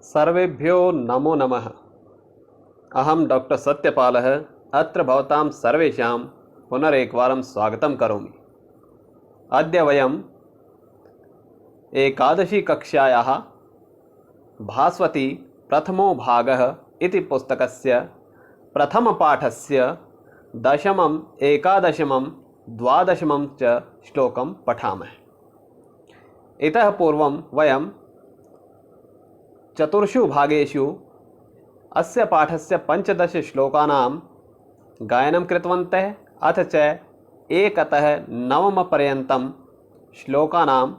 सर्वेभ्यो नमो नमः। अहं डॉक्टर सत्यपालः अत्र भवतां सर्वेषां पुनरेकवारं स्वागतं करोमि। अद्य वयम् एकादशी कक्षायाः भास्वती प्रथमो भागः इति पुस्तकस्य प्रथमपाठस्य 10, 11, 12 च श्लोकं पठामः। इतः पूर्वं वयं चतुर्षु भागेषु अस्य पाठस्य 15 श्लोकानां गायनं कृतवन्तः, अथ च 1 तः 9 पर्यन्तं श्लोकानाम्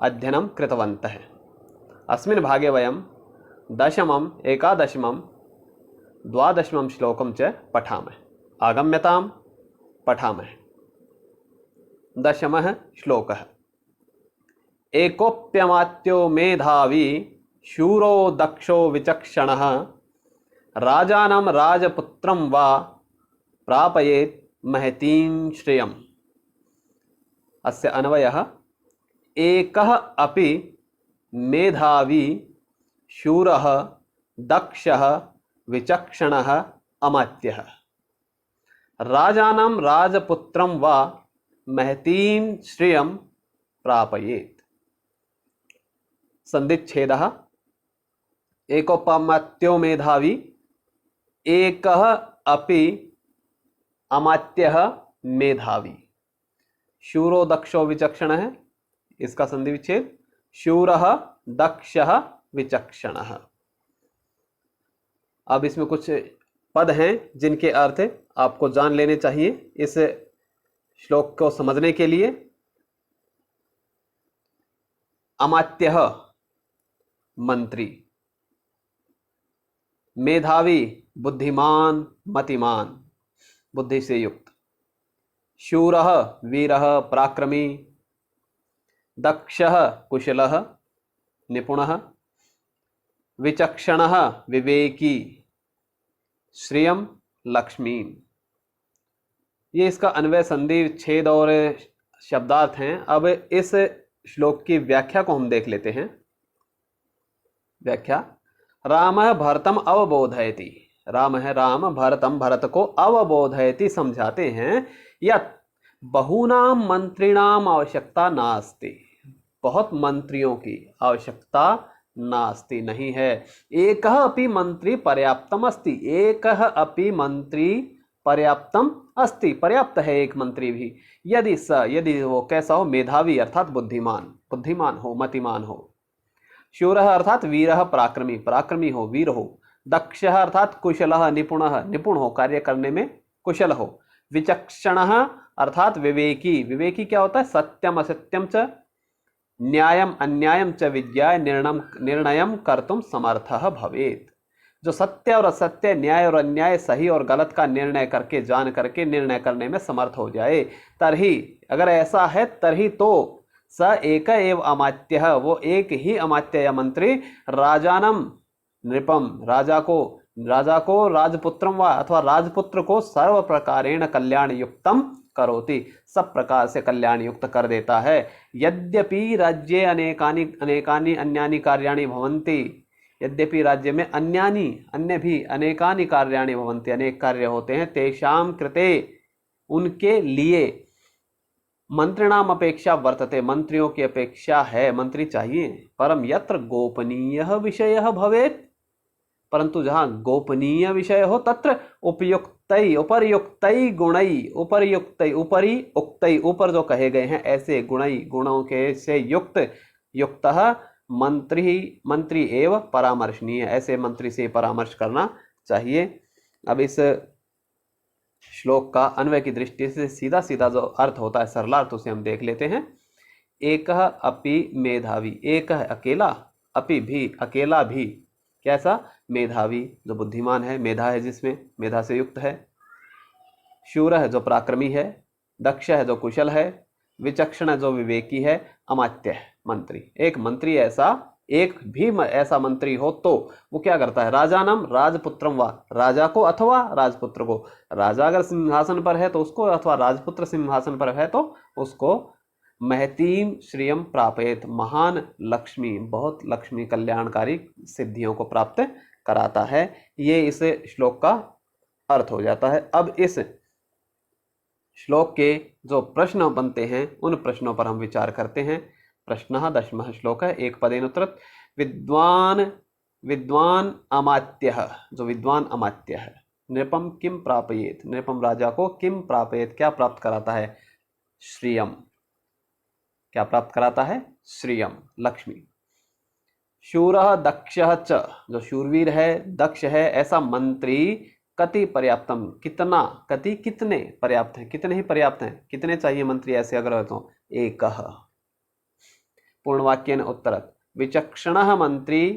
अध्ययनं कृतवन्तः। अस्मिन् भागे वयं 10, 11, 12 श्लोकं च पठामः। आगम्यतां पठामः। 10 श्लोकः। एकोऽप्यमात्यो मेधावी शूरो दक्षो विचक्षणः राजानं राजपुत्रं वा प्रापयेत् महतीं श्रियम्। अस्य अन्वयः एकः अपि मेधावी शूरः दक्षः विचक्षणः अमात्यः राजानं राजपुत्रं वा महतीं श्रियं प्रापयेत्। संधिच्छेदः। एकोपमात्यो मेधावी, एकः अपि अमात्यः मेधावी। शूरो दक्षो विचक्षणः, इसका संधि विच्छेद शूरः दक्षः विचक्षणः। अब इसमें कुछ पद हैं जिनके अर्थ आपको जान लेने चाहिए इस श्लोक को समझने के लिए। अमात्यः मंत्री, मेधावी बुद्धिमान मतिमान बुद्धि से युक्त, शूरः वीरः पराक्रमी, दक्षः कुशलः निपुणः, विचक्षणः विवेकी, श्रियम लक्ष्मी। ये इसका अन्वय संधि छेद और शब्दार्थ हैं। अब इस श्लोक की व्याख्या को हम देख लेते हैं। व्याख्या। रामः भरतम अवबोधयति, राम है राम भरतम भरत को अवबोधयति समझाते हैं यत् बहूनाम मंत्रिणाम आवश्यकता नास्ति, बहुत मंत्रियों की आवश्यकता नास्ति नहीं है। एकः अपि मंत्री पर्याप्तम अस्ति, एकः अपि मंत्री पर्याप्तम अस्ति, पर्याप्त है एक मंत्री भी। यदि वो कैसा हो, मेधावी अर्थात बुद्धिमान हो, मतिमान हो, शूरः अर्थात वीरः पराक्रमी, पराक्रमी हो, वीर हो, दक्षः अर्थात कुशलः निपुण हो, कार्य करने में कुशल हो, विचक्षणः अर्थात विवेकी, विवेकी क्या होता है, सत्यम असत्यम च न्यायम अन्यायम च विज्ञाय निर्णयम कर्तुम समर्थः भवेत्। जो सत्य और असत्य, न्याय और अन्याय, सही और गलत का निर्णय करके, जान करके निर्णय करने में समर्थ हो जाए, तरही, अगर ऐसा है तरही तो स एक एव अमात्यः, वो एक ही अमात्य या मंत्री, राजानम नृपम, राजा को राजपुत्रम वा अथवा राजपुत्र को सर्व प्रकारेण कल्याण युक्तम करोति, सब प्रकार से कल्याण युक्त कर देता है। यद्यपि राज्ये अनेकानि अन्यानि कार्याणि भवन्ति, यद्यपि राज्य में अन्य भी अनेकानि कार्याणि भवन्ति, अनेक कार्य होते हैं, तेषां कृते उनके लिए, मंत्रिणाम अपेक्षा वर्तते, मंत्रियों की अपेक्षा है, मंत्री चाहिए, परम यत्र गोपनीयः विषयः भवेत्, परंतु जहां गोपनीय विषय हो तत्र उपर्युक्तै गुणै, उपरी उक्तै, ऊपर जो कहे गए हैं ऐसे गुणों के से युक्तः मंत्री एव परामर्शनीय, ऐसे मंत्री से परामर्श करना चाहिए। अब इस श्लोक का अन्वय की दृष्टि से सीधा सीधा जो अर्थ होता है, सरलार्थ, उसे हम देख लेते हैं। एकः अपि मेधावी, एक है अकेला, अपि भी अकेला भी, कैसा, मेधावी जो बुद्धिमान है, मेधा है जिसमें, मेधा से युक्त है, शूर है जो पराक्रमी है, दक्ष है जो कुशल है, विचक्षण है जो विवेकी है, अमात्य है मंत्री। एक मंत्री ऐसा, एक भी ऐसा मंत्री हो तो वो क्या करता है, राजानम राजपुत्रम वा, राजा को अथवा राजपुत्र को, राजा अगर सिंहासन पर है तो उसको, अथवा राजपुत्र सिंहासन पर है तो उसको महतीम श्रियम प्रापयेत, महान लक्ष्मी, बहुत लक्ष्मी कल्याणकारी सिद्धियों को प्राप्त कराता है। ये इस श्लोक का अर्थ हो जाता है। अब इस श्लोक के जो प्रश्न बनते हैं उन प्रश्नों पर हम विचार करते हैं। प्रश्नः 10वां श्लोक है, एक पदेन उत्तरत्। विद्वान अमात्यः, जो विद्वान अमात्य है, नृपम किम प्रापयेत, नृपम राजा को किम प्रापयेत, क्या प्राप्त कराता है, श्रियम, क्या प्राप्त कराता है, श्रियम, लक्ष्मी। शूरः दक्षः च, जो शूरवीर है, दक्ष है, ऐसा मंत्री, कति पर्याप्तम, कितना, कति कितने पर्याप्त हैं, कितने ही पर्याप्त हैं, कितने चाहिए मंत्री ऐसे अगर हो तो, एकः। पूर्णवाक्येन उत्तरत्। विचक्षणः मंत्री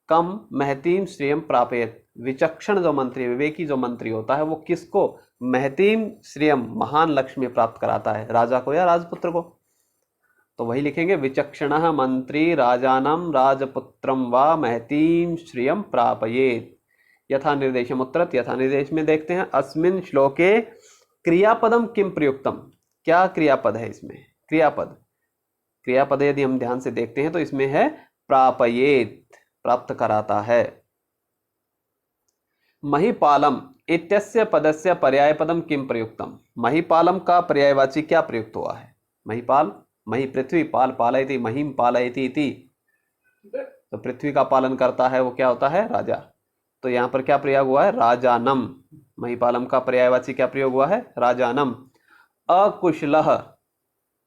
कम महतीम श्रियम प्रापयेत, विचक्षण जो मंत्री, विवेकी जो मंत्री होता है, वो किसको महतीम श्रियम, महान लक्ष्मी प्राप्त कराता है, राजा को या राजपुत्र को। तो वही लिखेंगे, विचक्षणः मंत्री राजानम राजपुत्रम वा महतीम श्रियम प्रापयेत। यथा निर्देशम उत्तरत्, यथा निर्देश में देखते हैं, अस्मिन् श्लोके क्रियापदम किम प्रयुक्तम, क्या क्रियापद है इसमें, क्रियापद, क्रियापद यदि हम ध्यान से देखते हैं तो इसमें है प्रापयेत, प्राप्त कराता है। महीपालम इत्यस्य पदस्य पर्यायपदम किम प्रयुक्तम, महीपालम का पर्यायवाची क्या प्रयुक्त हुआ है, महीपाल, मही पृथ्वी, पाल पालयति, महीम पालयति इति, तो पृथ्वी का पालन करता है वो क्या होता है, राजा। तो यहाँ पर क्या प्रयोग हुआ है, राजानम, महीपालम का पर्यायवाची क्या प्रयोग हुआ है, राजानम। अकुशलः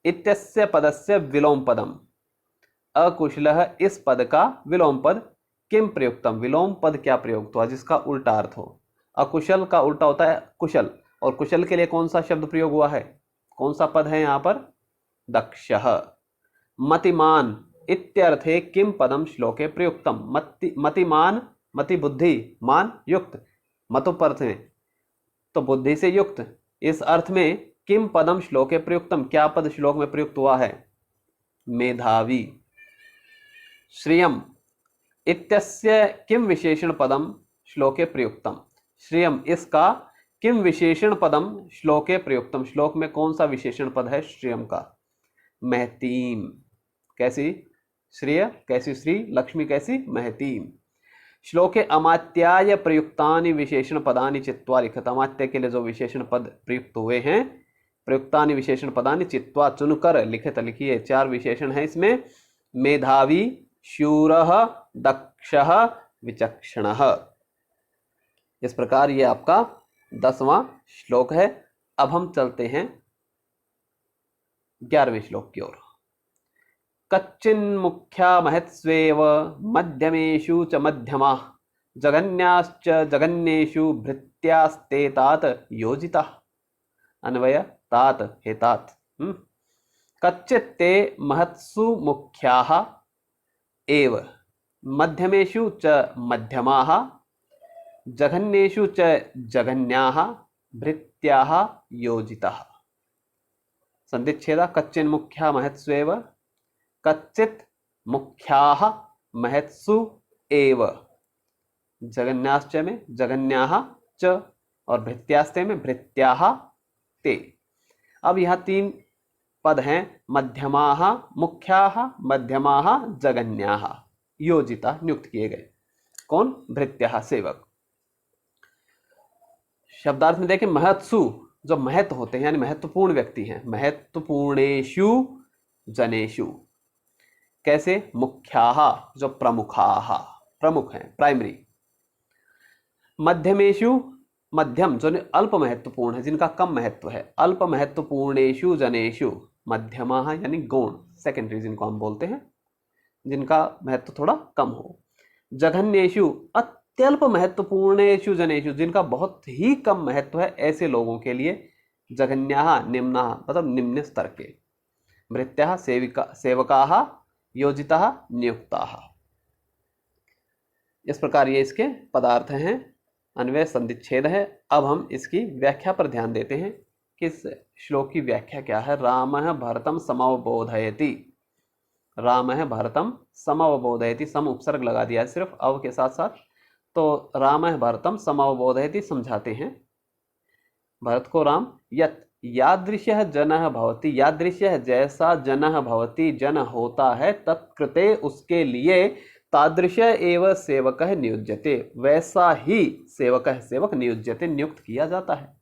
इत्यस्य पदस्य विलोम पदम, अकुशलः इस पद का विलोम पद, किम प्रयुक्तम, विलोम पद क्या प्रयुक्त हुआ जिसका उल्टा अर्थ हो। अकुशल का उल्टा होता है कुशल, और कुशल के लिए कौन सा शब्द प्रयोग हुआ है, कौन सा पद है यहाँ पर, दक्षः। मतिमान इत्यर्थे किम पदम श्लोके प्रयुक्तम, मतिमान, मति बुद्धि, मान युक्त, मतोपर्थ में तो बुद्धि से युक्त, इस अर्थ में किम पदम श्लोके प्रयुक्तम, क्या पद श्लोक में प्रयुक्त हुआ है, मेधावी। श्रियम इत्यस्य किम विशेषण पदम श्लोके प्रयुक्तम, श्रियम इसका किम विशेषण पदम श्लोके प्रयुक्तम, श्लोक में कौन सा विशेषण पद है श्रियम का, महतीम, कैसी श्रिय, कैसी श्री, लक्ष्मी कैसी, महतीम। श्लोके अमात्याय प्रयुक्तानि विशेषण पदानि चित्वा लिखत, अमात्य के लिए जो विशेषण पद प्रयुक्त हुए हैं, प्रयुक्तानि विशेषण पदानि चित्वा चुनकर लिखित, लिखिए, 4 विशेषण है इसमें, मेधावी, शूरः, दक्षः, विचक्षणः। इस प्रकार ये आपका 10वां श्लोक है। अब हम चलते हैं 11वें श्लोक की ओर। कच्चिन्मुख्या महत्स्वेव मध्यमेषु च मध्यमा, जगन्याश्च जगन्येषु भृत्यास्ते तात योजिता, अन्वय तात हे तात। कच्चित्ते महत्सु मुख्याः एव मध्यमेषु च मध्यमाः, जघन्येषु च जघन्याः भृत्याः योजिताः। संधिच्छेदा, कच्चिन् मुख्या महत्स्वेव, कच्चित् मुख्याः महत्सु एव, जगन्याश्च में जगन्याः च, और भृत्यास्ते में भृत्याः ते। अब यहाँ 3 पद हैं, मध्यमाः, मुख्याः, मध्यमाः, जगन्याः, योजिता, नियुक्त किए गए, कौन, भृत्याः, सेवक। शब्दार्थ में देखें, महत्सु जो महत्व होते हैं यानी महत्वपूर्ण व्यक्ति हैं, महत्वपूर्णेषु जनेषु, कैसे, मुख्याः जो प्रमुखाः, प्रमुख हैं, प्राइमरी। मध्यमेषु, मध्यम जो अल्प महत्वपूर्ण है, जिनका कम महत्व है, अल्प महत्वपूर्णेषु जनेषु, मध्यमाः यानी गौण, सेकेंडरी जिनको हम बोलते हैं, जिनका महत्व थोड़ा कम हो। जघन्येषु अत्यल्प महत्वपूर्णेषु जनेषु, जिनका बहुत ही कम महत्व है, ऐसे लोगों के लिए जघन्याः, निम्नाः मतलब निम्न स्तर के। भृत्याः सेवकाः, योजिताः नियुक्ताः। इस प्रकार ये इसके पदार्थ हैं, अन्वय संधिच्छेद है। अब हम इसकी व्याख्या पर ध्यान देते हैं कि इस श्लोक की व्याख्या क्या है। रामः भरतं समवबोधयति, रामः भरतं समवबोधयति, सम उपसर्ग लगा दिया है सिर्फ अव के साथ साथ, तो रामः भरतं समवबोधयति समझाते हैं। भरत को राम यत् यादृशः जनः भवति, यादृशः जैसा जनः भवति, जन होता है, तत्कृते उसके लिए तादृश एव सेवकः नियुज्यते, वैसा ही सेवकः सेवक नियुज्यते नियुक्त किया जाता है।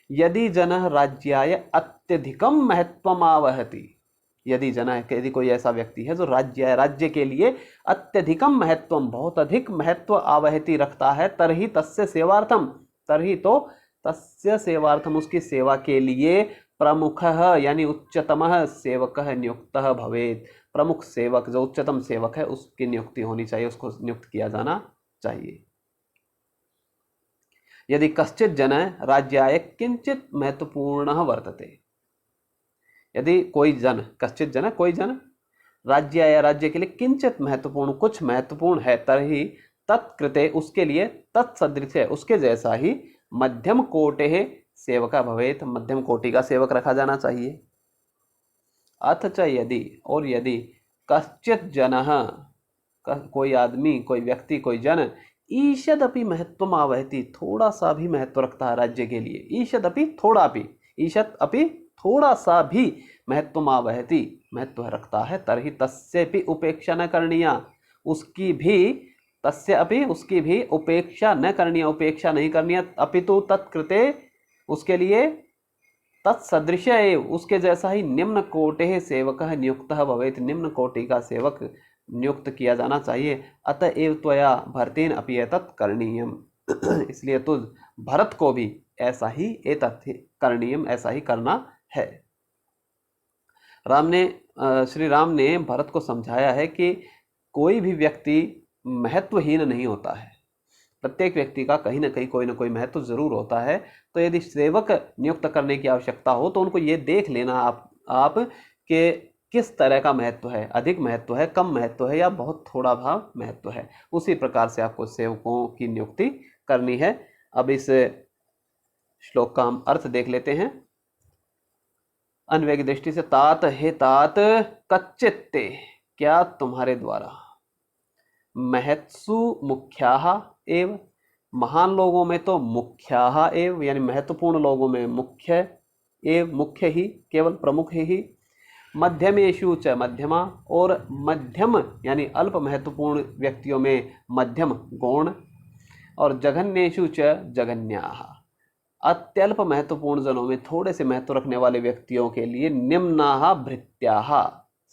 यदि जनः राज्याय अत्यधिकम महत्वम आवहति, यदि जनः, यदि कोई ऐसा व्यक्ति है जो राज्य के लिए अत्यधिकम महत्वम, बहुत अधिक महत्व आवहति रखता है, तरहि तस्य सेवार्थम, तरहि तो तस्य सेवार्थम, उसकी सेवा के लिए प्रमुखः यानी उच्चतमः सेवकः नियुक्तः भवेत्, प्रमुख सेवक जो उच्चतम सेवक है उसकी नियुक्ति होनी चाहिए, उसको नियुक्त किया जाना चाहिए। यदि कश्चित जनः राज्याय किंचित महत्वपूर्णः वर्तते, यदि कोई जन, कश्चित जन कोई जन, राज्याय राज्य के लिए किंचित महत्वपूर्ण, कुछ महत्वपूर्ण है, तरहि तत्कृते उसके लिए, तत्सदृश है उसके जैसा ही, मध्यम कोटि सेवका भवेत, मध्यम कोटि का सेवक रखा जाना चाहिए। अथ च यदि, और यदि कश्चित जनः, कोई आदमी, कोई व्यक्ति, कोई जन, ईषदपि महत्वम आवहति, थोड़ा सा भी महत्व रखता है राज्य के लिए, ईषदपि थोड़ा भी, ईषद अपि थोड़ा सा भी महत्वम आवहति महत्व रखता है, तरहि तस्यपि उपेक्षा न करणीया, उसकी भी, तस्य अपि उसकी भी उपेक्षा न करनी, उपेक्षा नहीं करनी है, अपितु तत्कृते उसके लिए तत्सदृश एव उसके जैसा ही निम्न कोटि सेवकः नियुक्तः भवेत्, निम्न कोटि का सेवक नियुक्त किया जाना चाहिए। अतएव त्वया भरतेन अपि एतत् करणीयम, इसलिए तुझ भरत को भी ऐसा ही एतत् करणीयम, ऐसा ही करना है। श्री राम ने भरत को समझाया है कि कोई भी व्यक्ति महत्वहीन नहीं होता है, प्रत्येक व्यक्ति का कहीं ना कहीं कोई ना कोई महत्व जरूर होता है। तो यदि सेवक नियुक्त करने की आवश्यकता हो तो उनको ये देख लेना आप कि किस तरह का महत्व है, अधिक महत्व है, कम महत्व है, या बहुत थोड़ा भाव महत्व है, उसी प्रकार से आपको सेवकों की नियुक्ति करनी है। अब इस श्लोक का हम अर्थ देख लेते हैं अन्वय की दृष्टि से। तात हे तात कच्चित्ते, क्या तुम्हारे द्वारा, महत्सु मुख्याः एव, महान लोगों में तो मुख्याः एव यानी महत्वपूर्ण लोगों में मुख्य एव, मुख्य ही, केवल प्रमुख ही, मध्यमेषु च मध्यमा, और मध्यम यानी अल्प महत्वपूर्ण व्यक्तियों में मध्यम गौण, और जघन्येषु च जघन्याः, अत्यल्प महत्वपूर्ण जनों में थोड़े से महत्व रखने वाले व्यक्तियों के लिए निम्नाः भृत्याः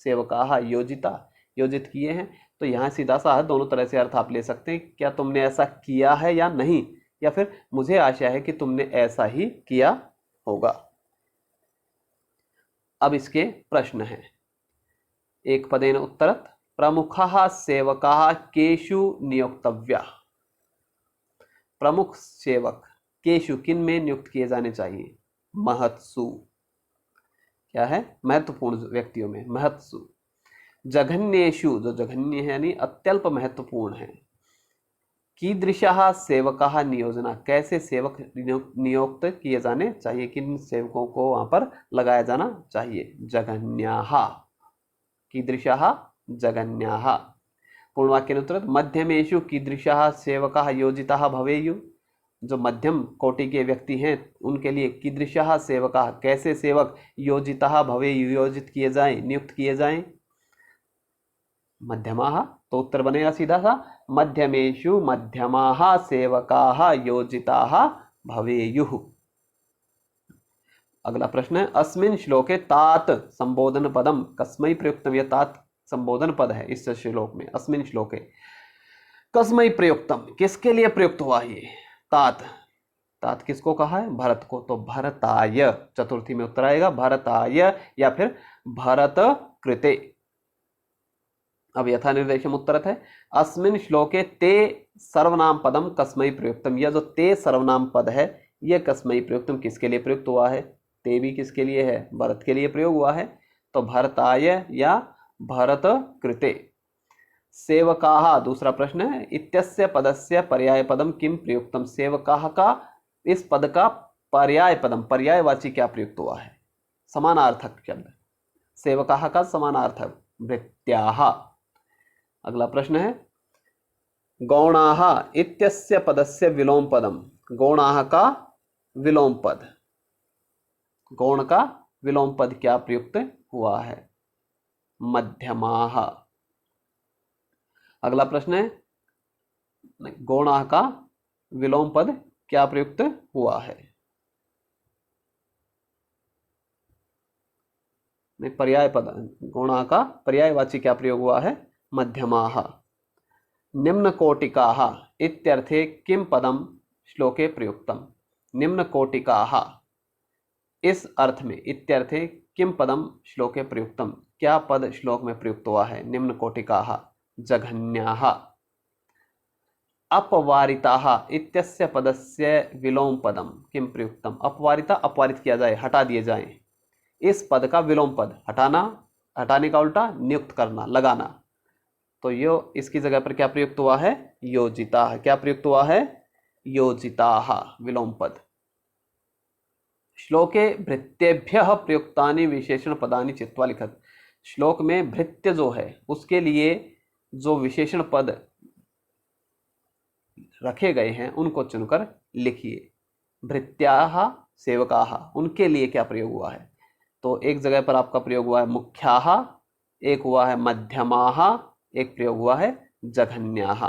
सेवकाः योजिता, योजित किए हैं। तो यहाँ सीधा सा है, दोनों तरह से अर्थ आप ले सकते हैं, क्या तुमने ऐसा किया है या नहीं, या फिर मुझे आशा है कि तुमने ऐसा ही किया होगा। अब इसके प्रश्न हैं। एक पदेन उत्तरत, प्रमुखाः सेवकाः केषु नियोक्तव्या, प्रमुख सेवक केषु किन में नियुक्त किए जाने चाहिए, महत्सु, क्या है, महत्वपूर्ण व्यक्तियों में, महत्सु, जघन्येषु, जो जघन्य है यानी अत्यल्प महत्वपूर्ण है, कीदृशः सेवकाः नियोजना, कैसे सेवक नियुक्त किए जाने चाहिए, किन सेवकों को वहां पर लगाया जाना चाहिए, जघन्याः, कीदृशः जघन्याः। पूर्णवाक्य उत्तर, मध्यमेषु कीदृशः सेवकाः योजिताः भवेयुः, जो मध्यम कोटि के व्यक्ति हैं उनके लिए कीदृशः सेवकाः, कैसे सेवक योजिताः भवेयुः योजित किए जाएं, नियुक्त किए जाएं, मध्यमाः, तो उत्तर बनेगा सीधा सा, मध्यमेषु मध्यमाः सेवकाः योजिताः भवेयुः। अगला प्रश्न है, अस्मिन् श्लोके तात संबोधन पदम कस्मै प्रयुक्तम, यह तात संबोधन पद है इस श्लोक में, अस्मिन् श्लोके कस्मै प्रयुक्तम, किसके लिए प्रयुक्त हुआ ये तात, तात किसको कहा है, भरत को, तो भरताय, चतुर्थी में उत्तर आएगा भरताय या फिर भरत कृते। अब यथा निर्देशम उत्तरत है, अस्मिन् श्लोके ते सर्वनाम पदम कस्मै प्रयुक्तम, यह जो ते सर्वनाम पद है यह कस्मै प्रयुक्तम किसके लिए प्रयुक्त हुआ है, ते भी किसके लिए है, भरत के लिए प्रयोग हुआ है, तो भरताय या भरत कृते। सेवकाः, दूसरा प्रश्न है, इत्यस्य पदस्य पर्याय पदम किम प्रयुक्तम, सेवकाः का इस पद का पर्याय पदम, पर्यायवाची क्या प्रयुक्त हुआ है, समानार्थक शब्द, सेवकाः का समानार्थक भृत्याः। अगला प्रश्न है, गौणाः इत्यस्य पदस्य विलोम पदम, गौणाः का विलोम पद, गौण का विलोम पद क्या प्रयुक्त हुआ है? मध्यमाः। अगला प्रश्न है, गौणा का विलोम पद क्या प्रयुक्त हुआ है? नहीं, पर्याय पद, गौणा का पर्यायवाची क्या प्रयोग हुआ है? मध्यमाः। निम्न कोटिकाः इत्यर्थे किम पदम श्लोके प्रयुक्तम? निम्न कोटिकाः इस अर्थ में इत्यर्थे किम पदम श्लोके प्रयुक्तम, क्या पद श्लोक में प्रयुक्त हुआ है? निम्न कोटिकाः जघन्याः। अपवारिताः इत्यस्य पदस्य विलोम पदम किम प्रयुक्तम? अपवारिता अपवारित किया जाए, हटा दिए जाए, इस पद का विलोम पद, हटाना, हटाने का उल्टा नियुक्त करना, लगाना, तो यो इसकी जगह पर क्या प्रयुक्त हुआ है? योजिताः। क्या प्रयुक्त हुआ है? योजिताः विलोम पद। श्लोके भृत्येभ्यः प्रयुक्तानि विशेषण पदानि चित्वा लिखत। श्लोक में भृत्य जो है उसके लिए जो विशेषण पद रखे गए हैं उनको चुनकर लिखिए। भृत्याः सेवकाः, उनके लिए क्या प्रयोग हुआ है? तो एक जगह पर आपका प्रयोग हुआ है मुख्याः, एक हुआ है मध्यमाः, एक प्रयोग हुआ है जघन्याः।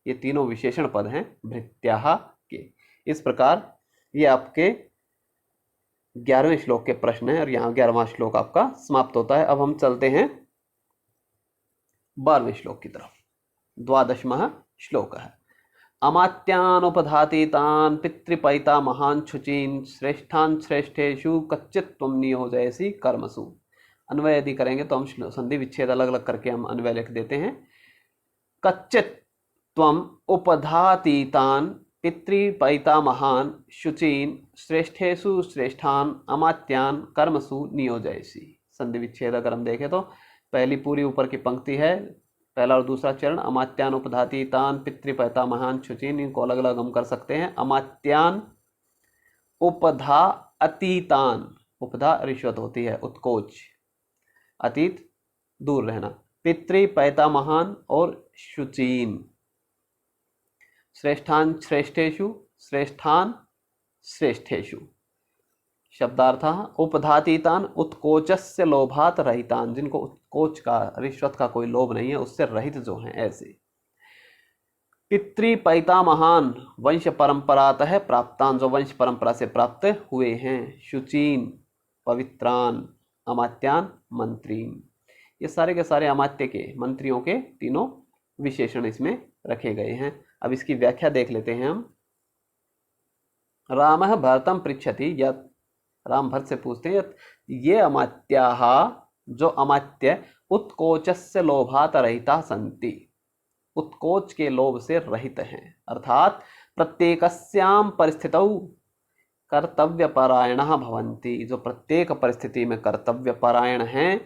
ये तीनों विशेषण पद हैं भृत्याः के। इस प्रकार ये आपके 11वें श्लोक के प्रश्न हैं और यहाँ 11वां श्लोक आपका समाप्त होता है। अब हम चलते हैं 12वें श्लोक की तरफ। 12वां श्लोक है, अमात्यानुपधातीतान् पितृपैता महान् शुचीन् श्रेष्ठान् श्रेष्ठेषु कच्चित् त्वं नियोजयसि कर्मसु। अन्वय यदि करेंगे तो हम संधि विच्छेद अलग अलग करके हम अन्वय लिख देते हैं। कच्चित् त्वं उपधातीतान् पितृपैतामहान् शुचीन् श्रेष्ठेषु श्रेष्ठान् अमात्यान् कर्मसु नियोजयसि। संधि विच्छेद अगर हम देखें तो पहली पूरी ऊपर की पंक्ति है, पहला और दूसरा चरण, अमात्यान उपधातीतान पितृपैतामहान् शुचीन्, इनको अलग अलग हम कर सकते हैं। अमात्यान उपधा अतीतान, उपधा रिश्वत होती है, उत्कोच, अतीत दूर रहना, पितृपैतामहान् और शुचीन, श्रेष्ठान श्रेष्ठेषु, श्रेष्ठान श्रेष्ठेषु। शब्दार्थ, उपधातीतान उत्कोचस्य लोभात रहितान, जिनको उत्कोच का, रिश्वत का कोई लोभ नहीं है, उससे रहित जो हैं ऐसे। पितृपैतामहान् वंश परंपरातः प्राप्तान, जो वंश परंपरा से प्राप्त हुए हैं। शुचीन पवित्रान, अमात्यान मंत्रीन। ये सारे के सारे अमात्य के, मंत्रियों के तीनों विशेषण इसमें रखे गए हैं। अब इसकी व्याख्या देख लेते हैं हम। रामः भरतं पृच्छति यत्, राम भरत से पूछते हैं ये अमात्याः, जो अमात्य उत्कोचस्य लोभात रहिता संति, उत्कोच के लोभ से रहित हैं, अर्थात प्रत्येकस्यां परिस्थितौ कर्तव्यपरायणः भवन्ति, जो प्रत्येक परिस्थिति में कर्तव्यपरायण हैं।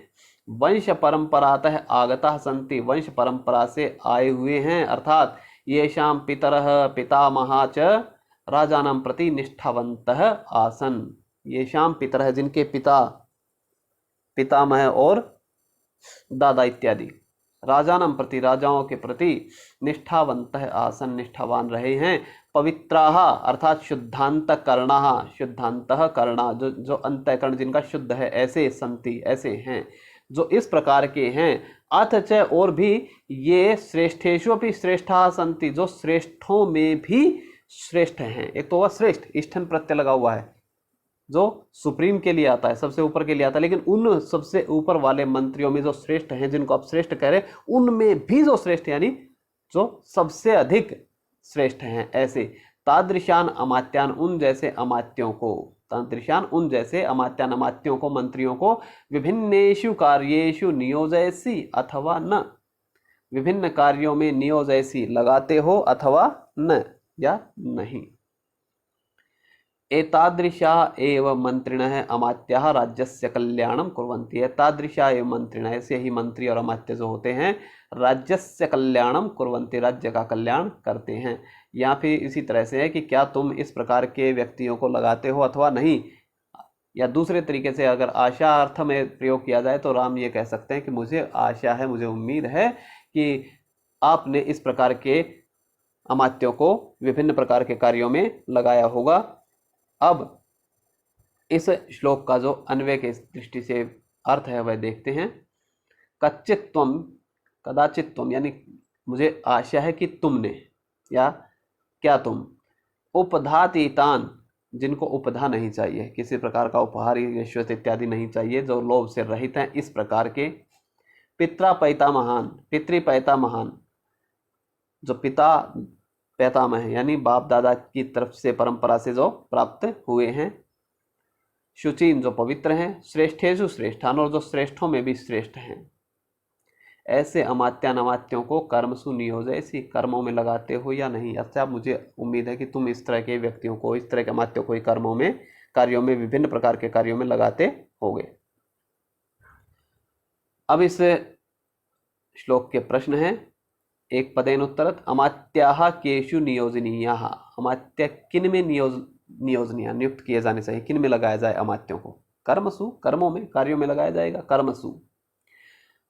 वंश परंपरातः आगतः संति, वंश परंपरा से आए हुए हैं, अर्थात येषां पितरः पितामहा च राजानां प्रति निष्ठावन्तः आसन्। येषां पितरः, जिनके पिता, पितामह और दादा इत्यादि, राजानां प्रति, राजाओं के प्रति, निष्ठावन्तः आसन, निष्ठावान रहे हैं। पवित्राः अर्थात शुद्धांतकरणाः, शुद्धांतःकरणा, जो अंतःकरण जिनका शुद्ध है, ऐसे संति, ऐसे हैं जो इस प्रकार के हैं। अथ च, और भी, ये श्रेष्ठेषु अपि श्रेष्ठाः संति, जो श्रेष्ठों में भी श्रेष्ठ हैं। एक तो वह श्रेष्ठ, इष्ठन प्रत्यय लगा हुआ है, जो सुप्रीम के लिए आता है, सबसे ऊपर के लिए आता है, लेकिन उन सबसे ऊपर वाले मंत्रियों में जो श्रेष्ठ हैं, जिनको आप श्रेष्ठ कह रहे, उनमें भी जो श्रेष्ठ, यानी जो सबसे अधिक श्रेष्ठ हैं, ऐसे। तादृशान अमात्यान, उन जैसे अमात्यों को, तादृशान उन जैसे अमात्यान, अमात्यों को, मंत्रियों को, विभिन्नेषु कार्येषु नियोजयसि अथवा न, विभिन्न कार्यों में नियोजयसि लगाते हो अथवा न, या नहीं। एतादृशा एव मंत्रिणः अमात्याः राज्यस्य कल्याणं कुर्वन्ति। एतादृशा एव मंत्रिणः, ऐसे ही मंत्री और अमात्य जो होते हैं, राज्यस्य कल्याणं कुर्वन्ति, राज्य का कल्याण करते हैं। या फिर इसी तरह से है कि क्या तुम इस प्रकार के व्यक्तियों को लगाते हो अथवा नहीं। या दूसरे तरीके से अगर आशा अर्थ में प्रयोग किया जाए तो राम ये कह सकते हैं कि मुझे आशा है, मुझे उम्मीद है कि आपने इस प्रकार के अमात्यों को विभिन्न प्रकार के कार्यों में लगाया होगा। अब इस श्लोक का जो अन्वय के दृष्टि से अर्थ है वह देखते हैं। कच्चित त्वम कदाचित त्वम, यानी मुझे आशा है कि तुमने, या क्या तुम, उपधातीतान, जिनको उपधा नहीं चाहिए, किसी प्रकार का उपहार रिश्वत इत्यादि नहीं चाहिए, जो लोभ से रहित हैं, इस प्रकार के, पित्रा पैता महान, पितृ पैता महान, जो पिता पैतामह है यानी बाप दादा की तरफ से परंपरा से जो प्राप्त हुए हैं, शुचीन जो पवित्र हैं, श्रेष्ठेषु श्रेष्ठान, और जो श्रेष्ठों में भी श्रेष्ठ हैं, ऐसे अमात्यान अमात्यों को कर्मसु नियोजय, इसी कर्मों में लगाते हो या नहीं। अच्छा, मुझे उम्मीद है कि तुम इस तरह के व्यक्तियों को, इस तरह के अमात्यों को कर्मों में, कार्यों में, विभिन्न प्रकार के कार्यों में लगाते होगे। अब इस श्लोक के प्रश्न हैं, एक पदेन उत्तरत, अमात्याः केषु नियोजनीयाः, अमात्य किन में नियोजनीय नियुक्त किए जाने चाहिए, किन में लगाया जाए अमात्यों को, कर्मसु, कर्मों में, कार्यों में लगाया जाएगा, कर्मसु।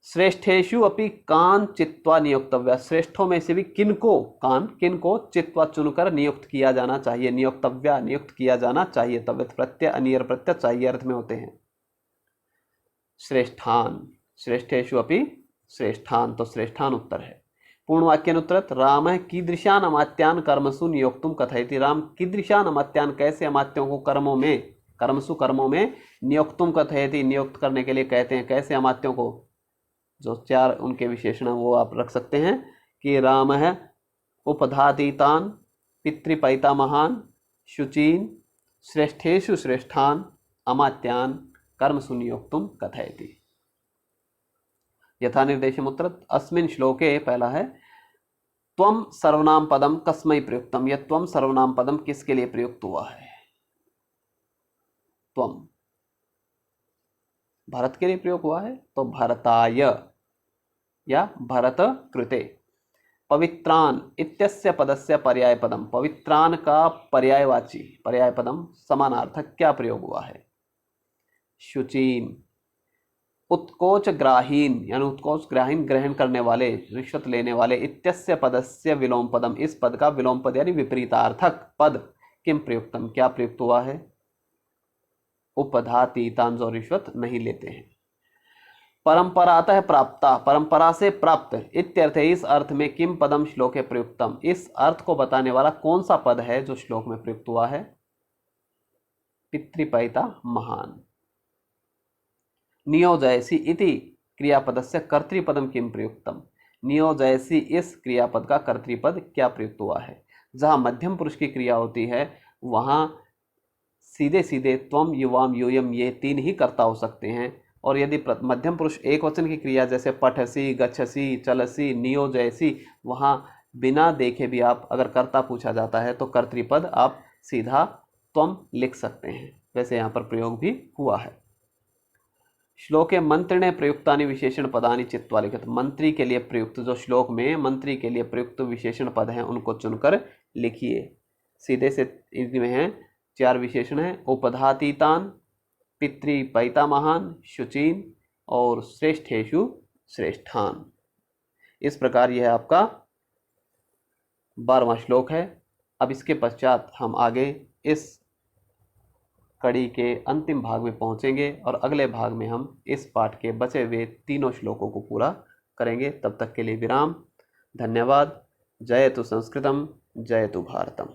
श्रेष्ठेषु अपि कान चित्वा नियोक्तव्य, श्रेष्ठों में से भी किनको, कान किनको, चित्वा चुनकर नियुक्त किया जाना चाहिए, नियोक्तव्य नियुक्त किया जाना चाहिए, तव्यत प्रत्यय अनियर प्रत्यय चाहिए अर्थ में होते हैं। श्रेष्ठान, श्रेष्ठेषु अपि श्रेष्ठान, तो श्रेष्ठान उत्तर है। पूर्ण वाक्यानुत्तरत, राम कीदृशान अमात्यान कर्मसु नियोक्तुम कथयति, राम कीदृशान अमात्यान, कैसे अमात्यों को कर्मों में, कर्मसु कर्मों में, नियोक्तुम कथयति नियुक्त करने के लिए कहते हैं, कैसे अमात्यों को, जो चार उनके विशेषण वो आप रख सकते हैं कि राम है उपधातीतान, पितृपैता महान, शुचीन, श्रेष्ठेषु श्रेष्ठान, अमात्यान कर्मसु नियोक्तुम कथयति। यथा निर्देशम उत्तरत, अस्मिन् श्लोके, पहला है त्वम सर्वनाम पदम कस्मै प्रयुक्तम, यह त्वम सर्वनाम पदम किसके लिए प्रयुक्त हुआ है। त्वम भरत के लिए प्रयोग हुआ है, तो भरताय या भरत कृते। पवित्रान इत्यस्य पदस्य पर्याय पदम, पवित्रान का पर्यायवाची, पर्याय पदम समानार्थक क्या प्रयोग हुआ है। शुचीन, उत्कोच ग्राहीन, यानी उत्कोच ग्राहीन, ग्रहण करने वाले, रिश्वत लेने वाले, इत्यस्य पदस्य विलोम पदम, इस पद का विलोम पद यानी विपरीतार्थक पद किम प्रयुक्तम, क्या प्रयुक्त हुआ है। उपधातीतान, जो रिश्वत नहीं लेते हैं। परंपरातः प्राप्ता, परंपरा से प्राप्त, इत्यर्थ, इस अर्थ में किम पदम श्लोके प्रयुक्तम, इस अर्थ को बताने वाला कौन सा पद है जो श्लोक में प्रयुक्त हुआ है। पितृपैता महान। नियोजयसी इति क्रियापदस्य कर्तृपदम किम प्रयुक्तम, नियोजयसी इस क्रियापद का कर्तृपद क्या प्रयुक्त हुआ है। जहां मध्यम पुरुष की क्रिया होती है वहां सीधे सीधे त्वम युवाम यूयम ये तीन ही कर्ता हो सकते हैं, और यदि मध्यम पुरुष एक वचन की क्रिया जैसे पठसी, गच्छसी, चलसी, नियोजयसी, वहां बिना देखे भी आप अगर कर्ता पूछा जाता है तो कर्तृपद आप सीधा त्वम लिख सकते हैं, वैसे यहाँ पर प्रयोग भी हुआ है। श्लोके मंत्रिणे प्रयुक्तानि विशेषण पदानि चित्वा लिखित, मंत्री के लिए प्रयुक्त, जो श्लोक में मंत्री के लिए प्रयुक्त विशेषण पद हैं उनको चुनकर लिखिए। सीधे से इनमें हैं चार विशेषण हैं, उपधातीतान, पितृपैता महान, शुचीन और श्रेष्ठेषु श्रेष्ठान। इस प्रकार यह आपका 12वां श्लोक है। अब इसके पश्चात हम आगे इस कड़ी के अंतिम भाग में पहुंचेंगे और अगले भाग में हम इस पाठ के बचे हुए तीनों श्लोकों को पूरा करेंगे। तब तक के लिए विराम। धन्यवाद। जयतु संस्कृतम, जयतु भारतम।